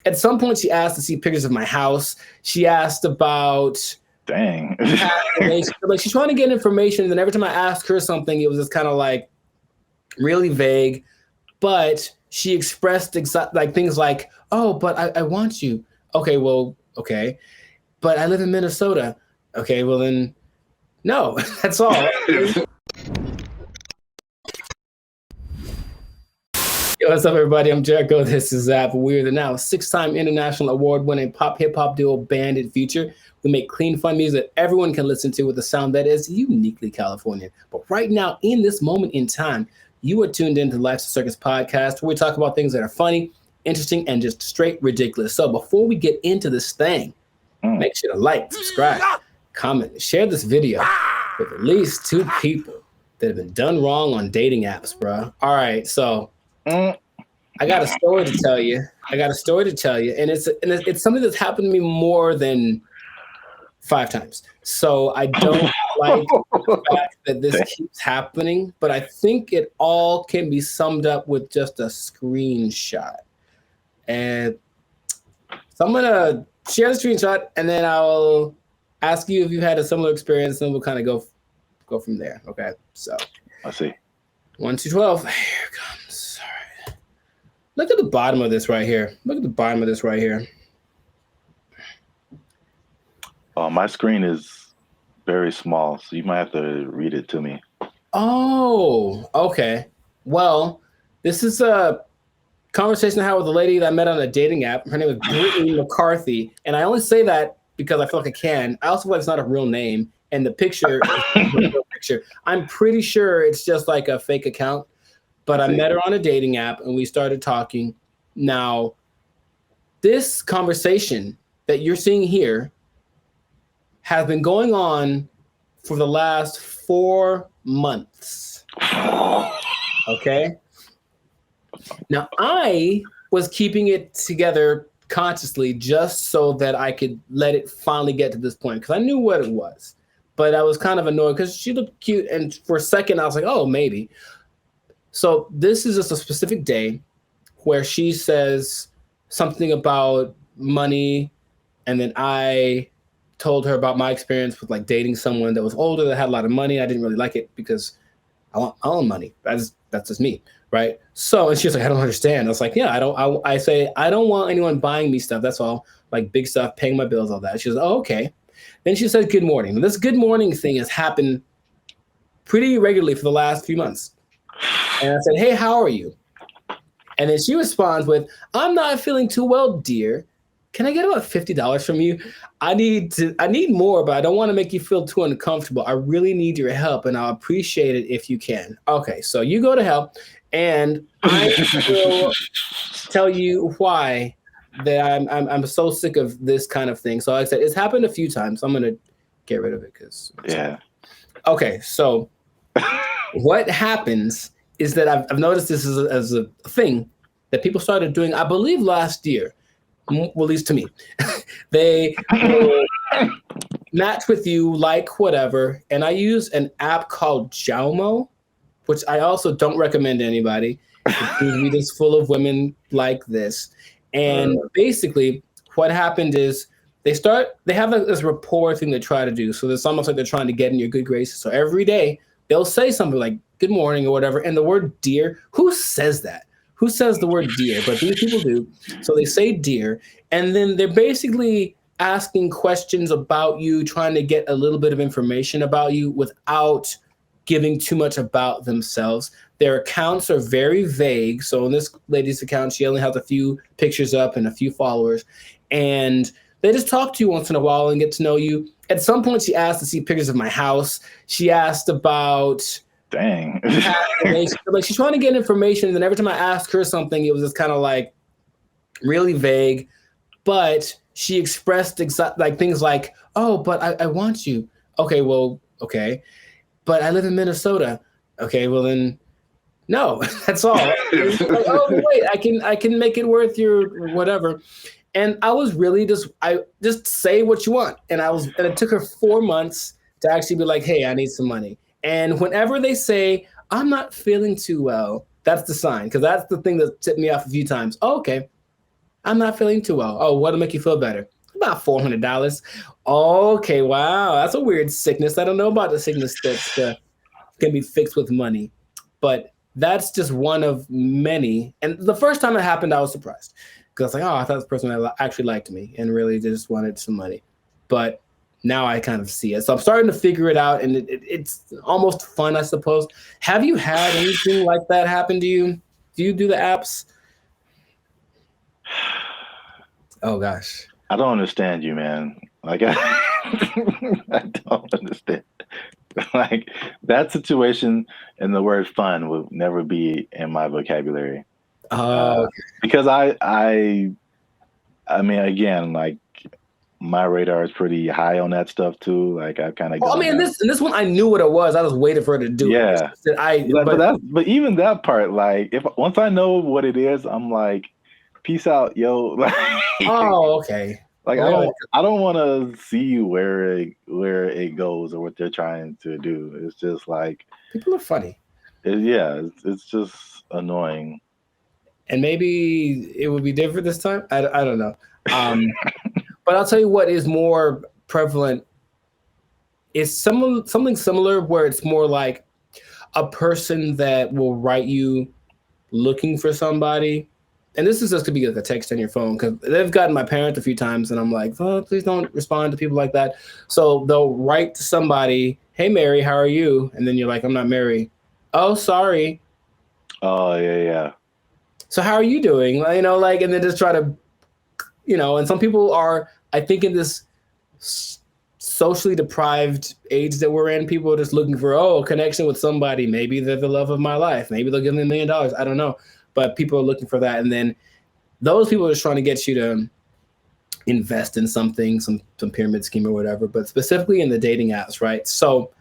at some point she asked to see pictures of my house. She asked about dang. Like she's trying to get information, and then every time I asked her something, it was just kind of like really vague. But she expressed like things like, "Oh, but I want you." Okay, well, okay, but I live in Minnesota. Okay, well then, no, that's all. Yo, what's up, everybody? I'm Jericho. This is Zap. We're the now 6-time international award-winning pop hip hop duo Bandit Future. We make clean, fun music that everyone can listen to with a sound that is uniquely Californian. But right now, in this moment in time, you are tuned into Life's a Circus podcast, where we talk about things that are funny, interesting, and just straight ridiculous. So before we get into this thing, make sure to like, subscribe, comment, and share this video with at least 2 people that have been done wrong on dating apps, bro. All right, so I got a story to tell you. And it's something that's happened to me more than 5 times. So I don't like the fact that this keeps happening, but I think it all can be summed up with just a screenshot. And so I'm gonna share the screenshot, and then I'll ask you if you had a similar experience, and we'll kind of go from there. Okay, so I see. 1 to 12. Here it comes. All right. Look at the bottom of this right here. My screen is very small, so you might have to read it to me. Oh, okay. Well, this is a conversation I had with a lady that I met on a dating app. Her name is Brittany McCarthy, and I only say that because I feel like I can. I also feel like it's not a real name, and the picture is a real picture. I'm pretty sure it's just like a fake account, but I met her on a dating app, and we started talking. Now, this conversation that you're seeing here has been going on for the last 4 months. Okay? Now, I was keeping it together consciously just so that I could let it finally get to this point, because I knew what it was. But I was kind of annoyed because she looked cute, and for a second I was like, oh, maybe. So this is just a specific day where she says something about money, and then I told her about my experience with like dating someone that was older that had a lot of money. I didn't really like it because I own money. That's just me, right? So, and she was like, I don't understand. I was like, yeah, I say, I don't want anyone buying me stuff. That's all, like big stuff, paying my bills, all that. She was like, oh, okay. Then she said, good morning. And this good morning thing has happened pretty regularly for the last few months. And I said, hey, how are you? And then she responds with, I'm not feeling too well, dear. Can I get about $50 from you? I need more, but I don't want to make you feel too uncomfortable. I really need your help, and I'll appreciate it if you can. Okay, so you go to help, and I will tell you why that I'm so sick of this kind of thing. So like I said, it's happened a few times. I'm gonna get rid of it because Okay, so what happens is that I've noticed this as a thing that people started doing, I believe, last year. Well, at least to me. They will match with you, like whatever. And I use an app called Jaumo, which I also don't recommend to anybody. It's just full of women like this. And basically what happened is they have this rapport thing they try to do. So it's almost like they're trying to get in your good graces. So every day they'll say something like good morning or whatever. And the word dear, who says that? Who says the word dear? But these people do. So they say dear, and then they're basically asking questions about you, trying to get a little bit of information about you without giving too much about themselves. Their accounts are very vague. So in this lady's account, she only has a few pictures up and a few followers. And they just talk to you once in a while and get to know you. At some point, she asked to see pictures of my house. She asked about... Dang. Like she's trying to get information, and then every time I asked her something, it was just kind of like really vague. But she expressed like things like, "Oh, but I want you." Okay, well, okay, but I live in Minnesota. Okay, well then, no, that's all. Like, oh wait, I can make it worth your whatever. And I was really just say what you want, and it took her 4 months to actually be like, "Hey, I need some money." And whenever they say, I'm not feeling too well, that's the sign, because that's the thing that tipped me off a few times. Oh, okay. I'm not feeling too well. Oh, what'll make you feel better? About $400. Okay, wow, that's a weird sickness. I don't know about the sickness that's can be fixed with money, but that's just one of many. And the first time it happened, I was surprised because I was like, oh, I thought this person actually liked me and really just wanted some money. But now I kind of see it. So I'm starting to figure it out, and it's almost fun, I suppose. Have you had anything like that happen to you? Do you do the apps? Oh gosh. I don't understand you, man. Like I don't understand. Like that situation and the word fun would never be in my vocabulary. Oh, Because I mean, again, like my radar is pretty high on that stuff too. Like I've kind of well, I gone mean, down. this one I knew what it was. I was waiting for her to do it. It's Yeah, just that but even that part, like if once I know what it is, I'm like, peace out, yo. oh, okay. Like Really? I don't want to see where it goes or what they're trying to do. It's just like People are funny. yeah, it's just annoying. And maybe it would be different this time. I don't know. But I'll tell you what is more prevalent is something similar where it's more like a person that will write you looking for somebody. And this is just could be like a text on your phone because they've gotten my parents a few times, and I'm like, oh, please don't respond to people like that. So they'll write to somebody, "Hey Mary, how are you?" And then you're like, "I'm not Mary." Oh, sorry. Oh yeah, So how are you doing? You know, like, and then just try to, and some people are, I think, in this socially deprived age that we're in, people are just looking for, a connection with somebody. Maybe they're the love of my life. Maybe they'll give me $1 million. I don't know. But people are looking for that. And then those people are just trying to get you to invest in something, some pyramid scheme or whatever, but specifically in the dating apps, right? So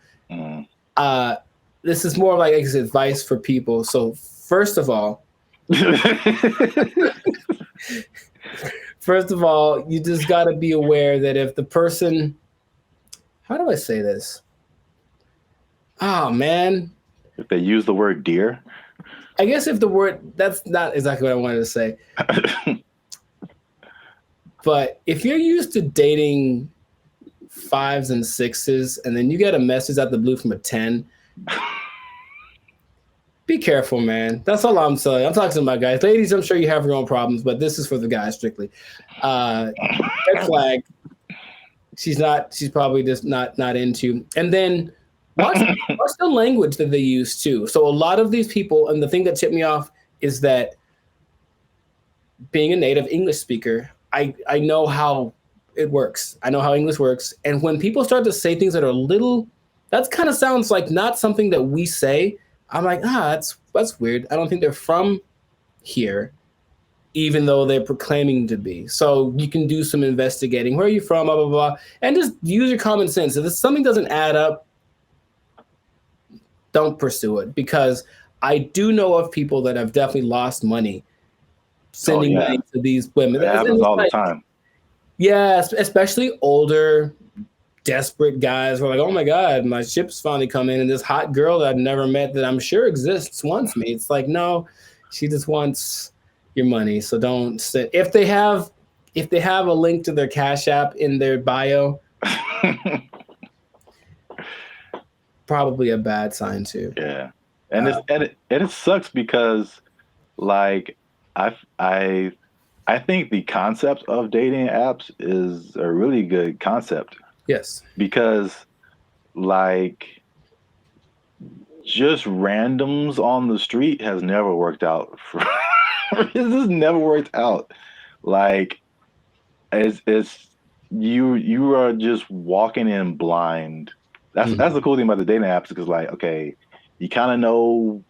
this is more like advice for people. So first of all, you just got to be aware that if the person, how do I say this? Oh man. If they use the word dear. I guess if the word, that's not exactly what I wanted to say. But if you're used to dating 5s and 6s, and then you get a message out the blue from a 10, be careful, man. That's all I'm saying. I'm talking to my guys. Ladies, I'm sure you have your own problems, but this is for the guys strictly. Red flag. She's probably just not into. And then watch the language that they use too. So a lot of these people, and the thing that tipped me off is that being a native English speaker, I know how it works. I know how English works. And when people start to say things that are that kind of sounds like not something that we say. I'm like, that's weird. I don't think they're from here, even though they're proclaiming to be. So you can do some investigating. Where are you from? Blah, blah, blah. And just use your common sense. If something doesn't add up, don't pursue it. Because I do know of people that have definitely lost money sending money to these women. That happens all the time. Yeah, especially older, desperate guys who are like, oh my God, my ship's finally come in, and this hot girl that I've never met that I'm sure exists wants me. It's like, no, she just wants your money. So don't send. If they have a link to their Cash App in their bio, probably a bad sign too. Yeah. And it sucks because like I think the concept of dating apps is a really good concept. Yes. Because like just randoms on the street has never worked out. It's just never worked out. Like it's you are just walking in blind. That's the cool thing about the dating apps because like, okay, you kind of know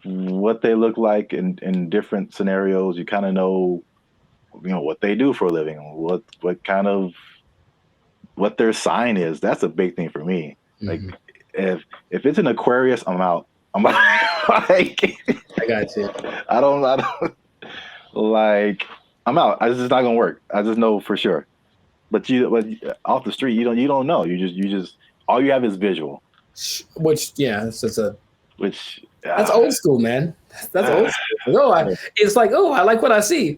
what they look like in different scenarios. You kind of know, what they do for a living, what their sign is. That's a big thing for me. Like if it's an Aquarius, I'm out. I'm like, I got you. I don't like, I'm out. It's just not gonna work. I just know for sure. But off the street, you don't know. You just all you have is visual. Which it's Which that's old school, man. That's old school. It's like, I like what I see.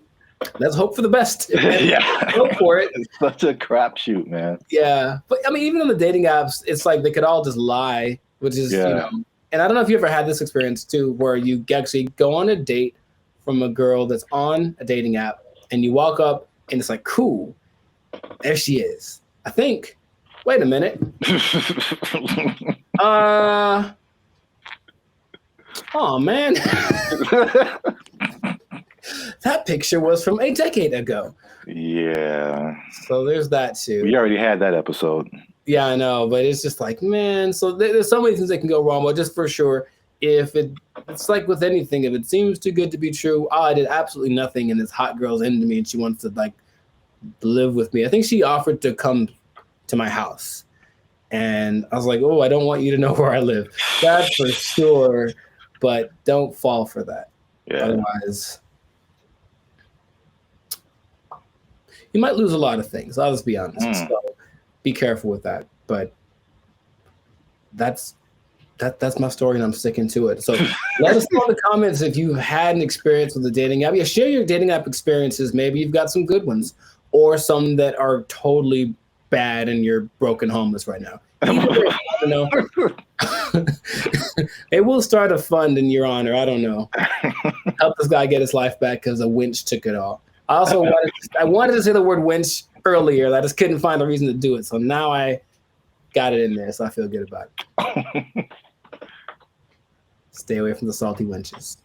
let's hope for the best. Yeah. Go for it. It's such a crapshoot, man. Yeah. But I mean, even on the dating apps, it's like they could all just lie, which is, and I don't know if you ever had this experience too, where you actually go on a date from a girl that's on a dating app and you walk up and it's like, cool, there she is. I think, wait a minute. Oh man. That picture was from a decade ago. Yeah. So there's that too. We already had that episode. Yeah, I know, but it's just like, man, so there's so many things that can go wrong, but just for sure, if it's like with anything, if it seems too good to be true, I did absolutely nothing and this hot girl's into me and she wants to like live with me. I think she offered to come to my house. And I was like, oh, I don't want you to know where I live. That's for sure. But don't fall for that. Yeah. Otherwise, you might lose a lot of things. I'll just be honest. So be careful with that. But that's my story and I'm sticking to it. So let us know in the comments if you had an experience with a dating app. Yeah, share your dating app experiences. Maybe you've got some good ones or some that are totally bad and you're broken homeless right now. I don't know. It will start a fund in your honor. I don't know. Help this guy get his life back because a winch took it all. I also wanted to say the word winch earlier. I just couldn't find a reason to do it. So now I got it in there. So I feel good about it. Stay away from the salty winches.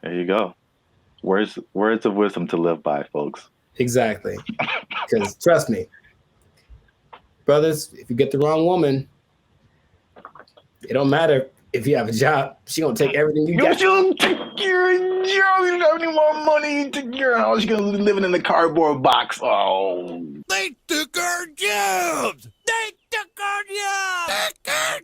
There you go. Words of wisdom to live by, folks. Exactly. Because trust me, brothers, if you get the wrong woman, it don't matter if you have a job. She gonna take everything you got. She'll take your job. You don't have any more money. Take your house. You're gonna be living in the cardboard box. Oh. They took our jobs. They took our jobs. They took